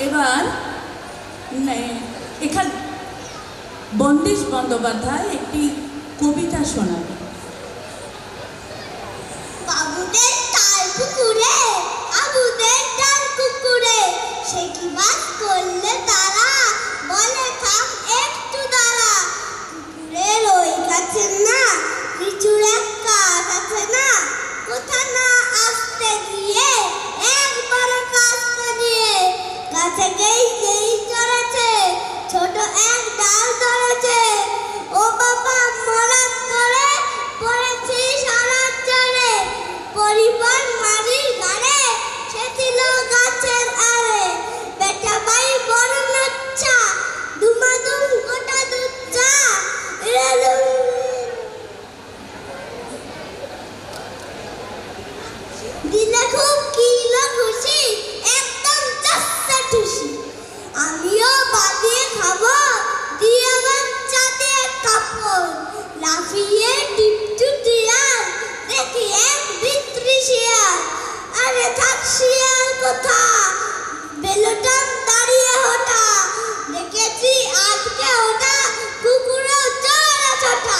এবার এখানে বন্দেশ বন্দ্যোপাধ্যায় একটি কবিতা শোনাবে। বাবুদের তাল পুকুরে, আবুদের ডাল কুকুরে, সে কি বাস করলে তারা, বলে থাম একটু দাঁড়া। কুকুরের ওই কাছে না, লিচুর এক কাঠ আছে না, কোথা না আসতে গিয়ে একবার কাছতে দিয়ে, কাছে যেই চড়েছে ছোট এক ডাল ধরেছে, ও বাবা মরাত করে পড়েছি সারাত চড়ে, পরিবার মারির গাড়ে সে ছিল গাছের আড়ে, বেটা ভাই বড় নচ্ছা দুমাদুম গোটা দুচ্চা দিলে খুব কিলো খুশি একদম চাষা খুশি, আমিও বাদিয়ে খাবো দিয়ে বাচ্চা দিয়ে কাপড়, লাফিয়ে টিপটু টিয়ার দেখি এক ভিত্রি শিয়াল, আরে থাক শিয়াল কোথা বেলোটা দাঁড়িয়ে হোটা, দেখেছি আজকে ওটা কুকুরও চড়া ছোটা,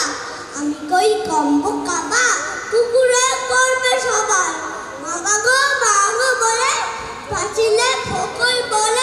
আমি কই কম্ব কাবা কুকুরে করবে সবার, মা গো বলে পাঁচিলে ফকর বলে